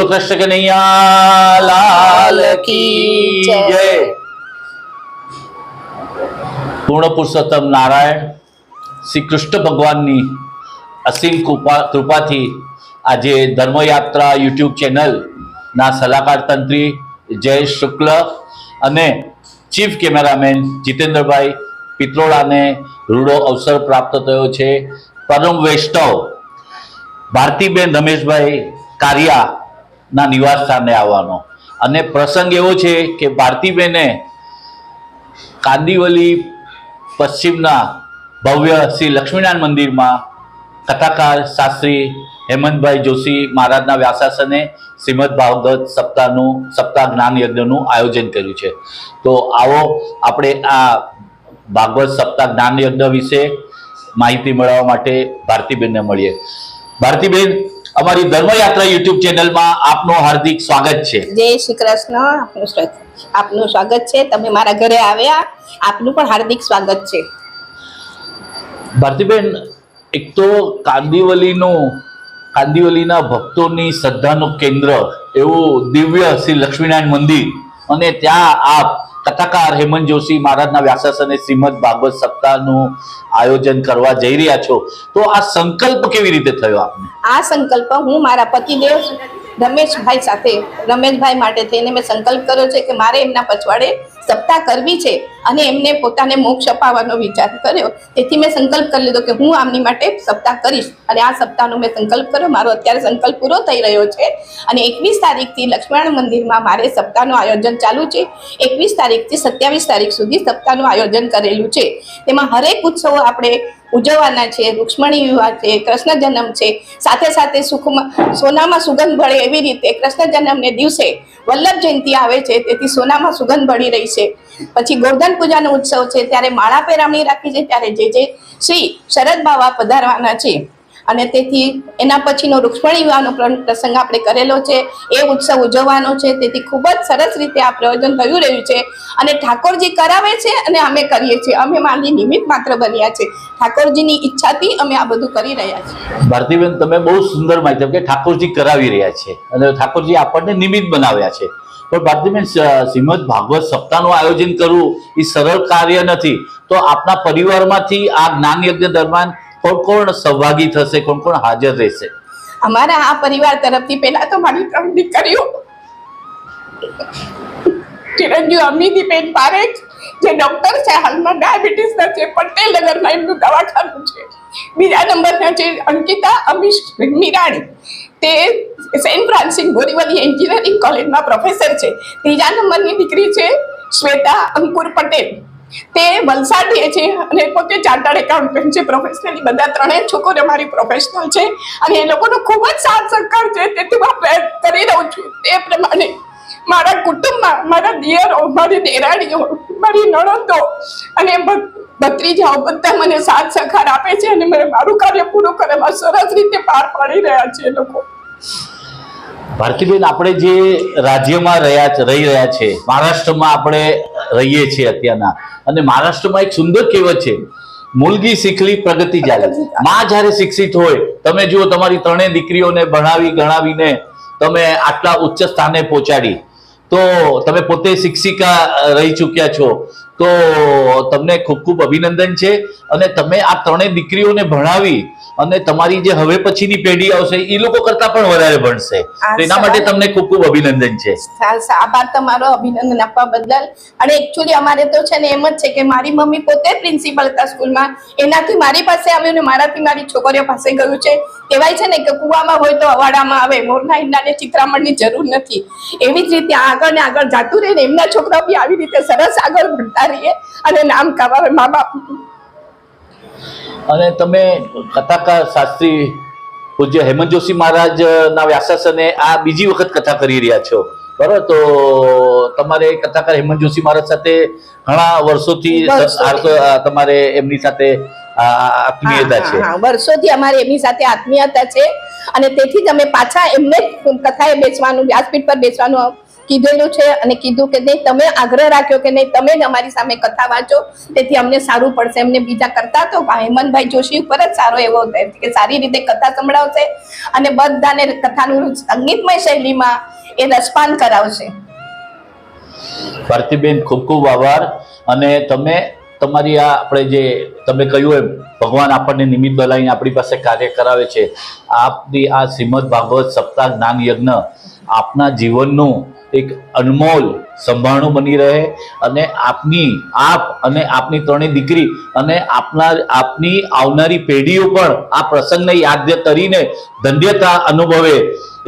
કૃષ્ણ કનૈયા લાલ કી જય। પૂર્ણ પુરુષોત્તમ નારાયણ શ્રી કૃષ્ણ ભગવાનની અસીમ કૃપાથી આજે ધર્મયાત્રા યુટ્યુબ ચેનલના સલાહકાર તંત્રી જયેશ શુક્લ અને ચીફ કેમેરામેન જીતેન્દ્રભાઈ પિત્રોડાને રૂડો અવસર પ્રાપ્ત થયો છે પરમ વૈષ્ણવ ભારતીબેન રમેશભાઈ કારિયાના નિવાસ સ્થાને આવવાનો। અને પ્રસંગ એવો છે કે ભારતીબેને કાંદિવલી પશ્ચિમના ભવ્ય શ્રી લક્ષ્મીનારાયણ મંદિરમાં કથાકાર શાસ્ત્રી હેમંતભાઈ જોશી મહારાજના વ્યાસાસને શ્રીમદ ભાગવત સપ્તાહ જ્ઞાન યજ્ઞનું આયોજન કર્યું છે। તો આવો આપણે આ ભાગવત સપ્તાહ જ્ઞાન યજ્ઞ વિશે માહિતી મેળવવા માટે ભારતીબેનને મળીએ। ભારતીબેન, અમારી ધર્મયાત્રા યુટ્યુબ ચેનલમાં આપનું હાર્દિક સ્વાગત છે। જય શ્રી કૃષ્ણ। આપનું સ્વાગત છે। તમે મારા ઘરે આવ્યા, આપનું પણ હાર્દિક સ્વાગત છે। ભારતીબેન, એક તો કાંદિવલીના ભક્તોની શ્રદ્ધાનું કેન્દ્ર એવું દિવ્ય શ્રી લક્ષ્મીનારાયણ મંદિર, અને ત્યાં આપ કથાકાર હેમંત જોશી મહારાજના વ્યાસાસને શ્રીમદ ભાગવત સપ્તાહનું આયોજન કરવા જઈ રહ્યા છો, તો આ સંકલ્પ કેવી રીતે થયો આપને? આ સંકલ્પ હું મારા પતિદેવ રમેશભાઈ માટે થઈને મેં સંકલ્પ કર્યો છે કે મારે એમના પછવાડે સપ્તાહ કરવી છે અને એમને પોતાને મોક્ષ અપાવવાનો વિચાર કર્યો। તેથી મેં સંકલ્પ કરી લીધો કે હું આમની માટે સપ્તાહ કરીશ, અને આ સપ્તાહનો મેં સંકલ્પ કર્યો। મારો અત્યારે સંકલ્પ પૂરો થઈ રહ્યો છે અને 21 તારીખથી લક્ષ્મીનારાયણ મંદિરમાં મારે સપ્તાહનું આયોજન ચાલુ છે। 21 તારીખથી 27 તારીખ સુધી સપ્તાહનું આયોજન કરેલું છે। તેમાં હરેક ઉત્સવો આપણે ઉજવવાના છે। રૂક્ષ્મણી વિવાહ છે, કૃષ્ણ જન્મ છે, સાથે સાથે સોનામાં સુગંધ ભળે એવી રીતે કૃષ્ણ જન્મને દિવસે વલ્લભ જયંતિ આવે છે, તેથી સોનામાં સુગંધ ભળી રહી છે। પછી ગોવર્ધન પૂજાનો ઉત્સવ છે, ત્યારે માળા પેરામણી રાખી છે, ત્યારે જે શ્રી શરદ બાવા પધારવાના છે, અને તેથી એના પછીનો રૂક્ષ્મણી વિવાહનો પ્રસંગ આપણે કરેલો છે, એ ઉત્સવ ઉજવવાનો છે। તેથી ખૂબ જ સરસ રીતે આ પ્રયોજન થયું રહ્યું છે, અને ઠાકોરજી કરાવે છે અને અમે કરીએ છીએ। અમે મારી નિમિત્ત માત્ર બન્યા છે। ઠાકોરજીની ઈચ્છાથી અમે આ બધું કરી રહ્યા છીએ। ભારતીબેન, તમે બહુ સુંદર માહિતી કે ઠાકોરજી કરાવી રહ્યા છે અને ઠાકોરજી આપણને નિમિત્ત બનાવ્યા છે, પણ ભારતીબેન, શ્રીમદ ભાગવત સપ્તાહનું આયોજન કરવું એ સરળ કાર્ય નથી। તો આપના પરિવારમાંથી આ જ્ઞાન યજ્ઞ દરમિયાન કોણ કોણ સહભાગી થશે, કોણ કોણ હાજર રહેશે? અમારા આ પરિવાર તરફથી પહેલા તો મારી 3 દીકરીઓ, ચિરંજીવ અમિતીબેન પારેખ જે ડોક્ટર છે, હાલમાં ડાયાબિટીસના છે, પટેલ નગરમાં એમનું દવાખાનું છે। બીજા નંબરના છે અંકિતા અમીશ મીરાણી, તે સેન્ટ ફ્રાન્સિસ બોરીવલી એન્જિનિયરિંગ કોલેજમાં પ્રોફેસર છે। ત્રીજા નંબરની દીકરી છે શ્વેતા અંકુર પટેલ, તે વલસાડ રહે છે અને પોતે ચાર્ટર્ડ એકાઉન્ટન્ટ છે પ્રોફેશનલી। બધા 3 છોકરીઓ મારી પ્રોફેશનલ છે અને એ લોકોનો ખૂબ જ સાથ સહકાર છે, તેથી હું પ્રયત્ન કરી રહું છું। તે પ્રમાણે મારા કુટુંબમાં મારા દિયરો, મારી દેરાણીઓ, મારી નણંદો અને ભત્રીજાઓ બધા મને સાથ સહકાર આપે છે અને મને મારું કાર્ય પૂરું કરવામાં સરસ રીતે પાર પાડી રહ્યા છે એ લોકો। ભારતીબેન, આપણે જે રાજ્યમાં રહી રહ્યા છે, મહારાષ્ટ્રમાં આપણે રહીએ છીએ અત્યારના, અને મહારાષ્ટ્રમાં એક સુંદર કહેવત છે, મૂલગી શીખલી પ્રગતિ ચાલે। માં જ્યારે શિક્ષિત હોય, તમે જુઓ તમારી 3 દીકરીઓને ભણાવી ગણાવીને તમે આટલા ઉચ્ચ સ્થાને પહોંચાડી, તો તમે પોતે શિક્ષિકા રહી ચૂક્યા છો, તો તમને ખૂબ ખૂબ અભિનંદન છે। અને તમે આ 3 દીકરીઓને ભણાવી અને તમારી જે હવે પછીની પેઢી આવશે એ લોકો કરતા પણ વધારે ભણશે, તો એના માટે તમને ખૂબ ખૂબ અભિનંદન છે। આભાર તમારો અભિનંદન આપવા બદલ। અને એકચ્યુઅલી અમારે તો છે ને એમ જ છે કે મારી મમ્મી પોતે પ્રિન્સિપલ હતા સ્કૂલમાં, એનાથી મારી પાસે આવ્યું ને મારાથી મારી છોકરીઓ પાસે ગયું છે। કહેવાય છે ને કે કુવામાં હોય તો અવાડામાં આવે, મોરના ઈંડાને ચિત્રામણની જરૂર નથી, એવી જ રીતે આગળ ને આગળ જાતું રહે ને એમના છોકરાઓ બી આવી રીતે સરસ આગળ ભણતા રહીએ અને નામ કમાવે મા બાપ। અને તમે કથાકાર શાસ્ત્રી પૂજ્ય હેમંત જોશી મહારાજના વ્યાસાસને આ બીજી વખત કથા કરી રહ્યા છો, બરાબર? તો તમારે કથાકાર હેમંત જોશી મહારાજ સાથે ઘણા વર્ષોથી તમારે એમની સાથે આત્મીયતા છે? વર્ષોથી અમારે એમની સાથે આત્મીયતા છે, અને તેથી જ અમે પાછા એમને કથાએ બેસવાનું, વ્યાસપીઠ પર બેસવાનું કીધેલું છે અને કીધું કે નહીં, તમે આગ્રહ રાખ્યો કે નહીં તમે જ અમારી સામે કથા વાંચો, તેથી અમને સારું પડશે. એમને બીજા કરતા તો હેમંતભાઈ જોશી ઉપર જ સારો એવો કે સારી રીતે કથા સંભળાવશે અને બધાને કથાનું સંગીતમય શૈલીમાં એ રસપાન કરાવશે. ભારતીબેન, ખૂબ ખૂબ આભાર. અને તમે તમારી આ આપણે જે તમે કહ્યું એમ ભગવાન આપણને નિમિત્ત બનાવીને આપણી પાસે કાર્ય કરાવે છે. આપની આ શ્રીમદ ભાગવત સપ્તાહ જ્ઞાન યજ્ઞ આપના જીવનનું એક અનમોલ સંભારણું બની રહે અને આપ અને આપની ત્રણેય દીકરી અને આપની આવનારી પેઢીઓ પણ આ પ્રસંગને યાદ કરીને ધન્યતા અનુભવે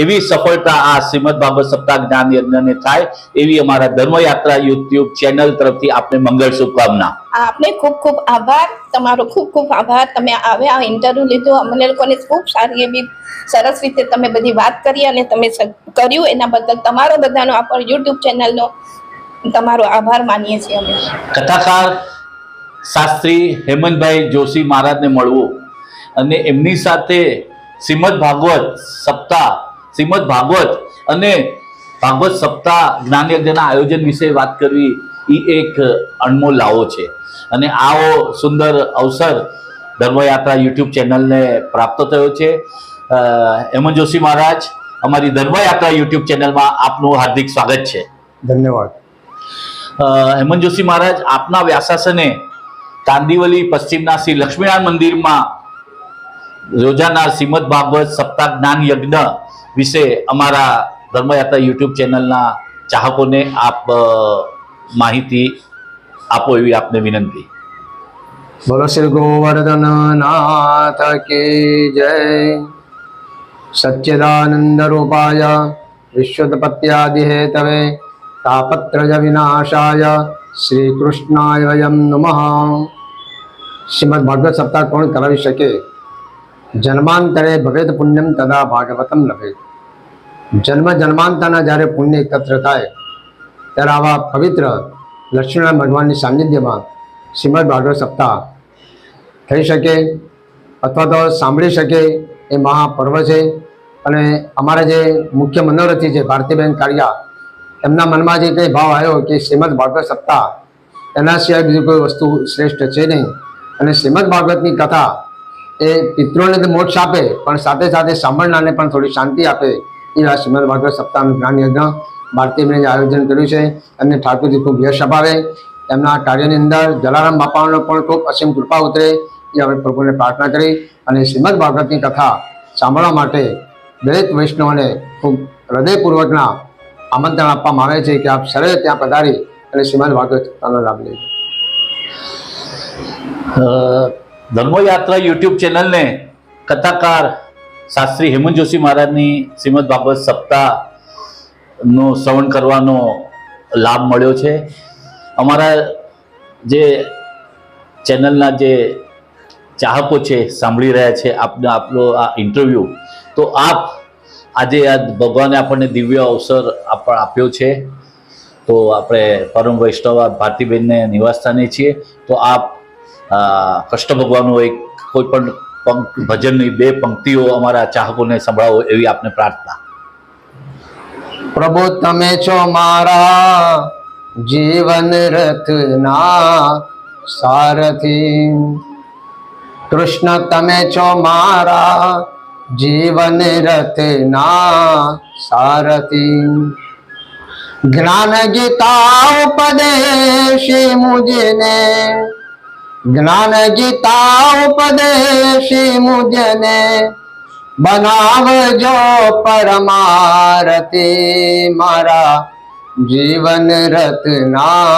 એવી સફળતા આ શ્રીમદ ભાગવત સપ્તાહ જ્ઞાન યજ્ઞને થાય એવી અમારા ધર્મયાત્રા યુટ્યુબ ચેનલ તરફથી આપને મંગળ શુભકામના. આપને ખૂબ ખૂબ આભાર, તમારો ખૂબ ખૂબ આભાર. તમે આવ્યા, ઇન્ટરવ્યુ લીધો, અમને લોકોને ખૂબ સારી એવી સરસ રીતે તમે બધી વાત કરી અને તમે કર્યું એના બદલ તમારો બધાનો આપણ યુટ્યુબ ચેનલનો તમારો આભાર માનીએ છીએ અમે. કથાકાર શાસ્ત્રી હેમંતભાઈ જોશી મહારાજને મળવું અને એમની સાથે શ્રીમદ ભાગવત અને ભાગવત સપ્તાહ જ્ઞાન યજ્ઞના આયોજન વિશે વાત કરવી એ એક અનમોલ લાવો છે. અને આવો સુંદર અવસર ધર્મયાત્રા યુટ્યુબ ચેનલને પ્રાપ્ત થયો છે. હેમંત જોશી મહારાજ, અમારી ધર્મયાત્રા યુટ્યુબ ચેનલમાં આપનું હાર્દિક સ્વાગત છે. ધન્યવાદ. હેમંત જોશી મહારાજ, આપના વ્યાસાસને કાંદિવલી પશ્ચિમના શ્રી લક્ષ્મીનારાયણ મંદિરમાં યોજાનાર શ્રીમદ ભાગવત સપ્તાહ જ્ઞાન યજ્ઞ વિશે અમારા ધર્મયાત્રા યુટ્યુબ ચેનલના ચાહકોને આપ માહિતી આપો એવી આપને વિનંતી. બોલો શ્રી ગોવર્ધન નાથ કી જય. સચ્ચિદાનંદ રૂપાય વિશ્વોત્પત્યાદિ હેતવે તાપત્રય વિનાશાય શ્રી કૃષ્ણાય વયમ નમઃ. શ્રીમદ ભાગવત સપ્તાહ કોણ કરાવી શકે? જન્માંતરે ભવેદ પુણ્યમ તદા ભાગવતમ લભેત. જન્માંતરના જ્યારે પુણ્ય એકત્ર થાય ત્યારે આવા પવિત્ર લક્ષ્મીનારાયણ ભગવાનની સાનિધ્યમાં શ્રીમદ ભાગવત સપ્તાહ થઈ શકે અથવા તો સાંભળી શકે એ મહાપર્વ છે. અને અમારા જે મુખ્ય મનોરથી છે ભારતીબેન કાળિયા, એમના મનમાં જે કંઈ ભાવ આવ્યો કે શ્રીમદ ભાગવત સપ્તાહ એના સિવાય બીજી કોઈ વસ્તુ શ્રેષ્ઠ છે નહીં. અને શ્રીમદ ભાગવતની કથા એ પિતૃઓને તો મોક્ષ આપે પણ સાથે સાથે સાંભળનારને પણ થોડી શાંતિ આપે એ આ શ્રીમદ ભાગવત સપ્તાહનું જ્ઞાન યજ્ઞ ભારતીબેને જે આયોજન કર્યું છે એમને ઠાકોરજી ખૂબ યશ અપાવે. એમના કાર્યની અંદર જલારામ બાપાનો પણ ખૂબ અસીમ કૃપા ઉતરે એ આપણે પ્રભુને પ્રાર્થના કરી અને શ્રીમદ ભાગવતની કથા સાંભળવા માટે દરેક વૈષ્ણવને ખૂબ હૃદયપૂર્વકના આમંત્રણ આપવામાં આવે છે કે આપ સર્વે ત્યાં પધારી અને શ્રીમદ ભાગવત કથાનો લાભ લેજો. ધર્મયાત્રા યુટ્યુબ ચેનલને કથાકાર શાસ્ત્રી હેમંત જોશી મહારાજની શ્રીમદ ભાગવત સપ્તાહનું શ્રવણ કરવાનો લાભ મળ્યો છે. અમારા જે ચેનલના જે ચાહકો છે સાંભળી રહ્યા છે આપણો આ ઇન્ટરવ્યૂ, તો આપ આજે આ ભગવાને આપણને દિવ્ય અવસર આપ્યો છે. તો આપણે પરમ વૈષ્ણવ ભારતીબેનને નિવાસસ્થાને છીએ, તો આપ કૃષ્ણ ભગવાનનું એક કોઈ પણ ભજનની 2 પંક્તિઓ અમારા ચાહકોને સંભળાવો એવી આપને પ્રાર્થના. પ્રભુ તમે છો મારા જીવન રથના સારથી. કૃષ્ણ તમે છો મારા જીવન રથના સારથી. જ્ઞાન ગીતા ઉપદેશી મુજને, જ્ઞાન ગીતા ઉપદેશી મુજને બનાવજો પરમારતી. મારા જીવન રથના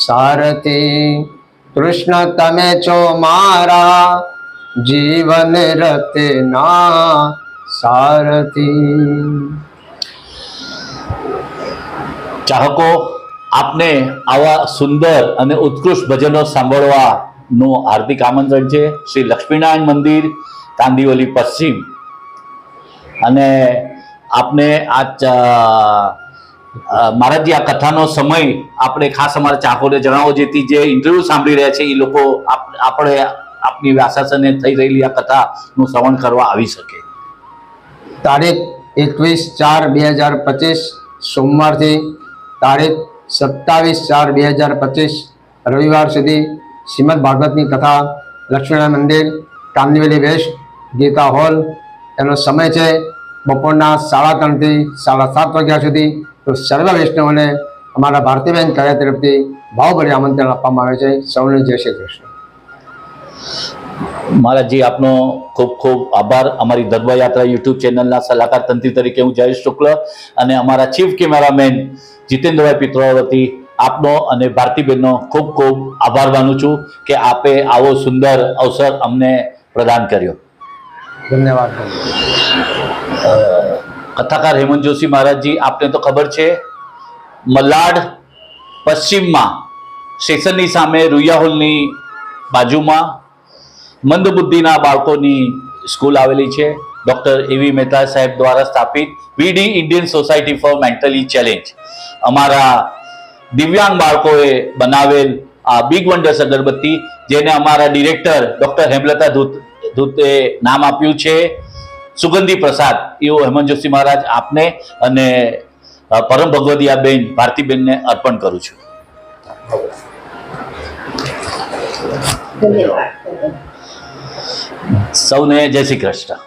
સારથી. કૃષ્ણ તમે છો મારા જીવન રથના સારથી. ચાહકો, આપને આવા સુંદર અને ઉત્કૃષ્ટ ભજનો સાંભળવાનું હાર્દિક આમંત્રણ છે. શ્રી લક્ષ્મીનારાયણ મંદિર, કાંદિવલી પશ્ચિમ. અને આપને મહારાજજી આ કથાનો સમય આપણે ખાસ અમારા ચાહકોને જણાવો, જેથી જે ઇન્ટરવ્યુ સાંભળી રહ્યા છે એ લોકો આપણે આપની વ્યાસાસને થઈ રહેલી આ કથાનું શ્રવણ કરવા આવી શકે. તારીખ 21/4/2025 સોમવારથી તારીખ 27/4/2025 રવિવાર સુધી શ્રીમદ ભાગવતની કથા લક્ષ્મીનારાયણ મંદિર કામનીવેલી વેસ્ટ ગીતા હોલ. એનો સમય છે બપોરના 3:30 થી 7:30 વાગ્યા સુધી. તો સર્વ વૈષ્ણવોને અમારા ભારતીબેન કર્યા તરફથી ભાવભર્યું આમંત્રણ આપવામાં આવે છે. સૌને જય શ્રી કૃષ્ણ. મહારાજજી, આપનો ખૂબ ખૂબ આભાર. અમારી ધર્મયાત્રા યુટ્યુબ ચેનલના સલાહકાર તંત્રી તરીકે હું જયેશ શુક્લ અને અમારા ચીફ કેમેરામેન જીતેન્દ્રભાઈ પિત્રોડા આપનો અને ભારતીબેનનો ખૂબ ખૂબ આભાર માનું છું કે આપે આવો સુંદર અવસર અમને પ્રદાન કર્યો. ધન્યવાદ. કથાકાર હેમંત જોશી મહારાજજી, આપને તો ખબર છે, મલાડ પશ્ચિમમાં સ્ટેશનની સામે રૂયા હોલની બાજુમાં મંદબુદ્ધિના બાળકોની સ્કૂલ આવેલી છે. ડૉક્ટર એવી મહેતા સાહેબ દ્વારા સ્થાપિત VD Indian society for mentally challenge, અમારા દિવ્યાંગ બાળકોએ બનાવેલ આ બિગ વન્ડર્સ અગરબત્તી, જેને અમારા ડિરેક્ટર ડૉક્ટર હેમલતા ધૂતે નામ આપ્યું છે સુગંધી પ્રસાદ, એવું હેમંત જોશી મહારાજ આપને અને પરમ ભગવદીયાબેન ભારતીબેનને અર્પણ કરું છું. સૌને જય શ્રી કૃષ્ણ.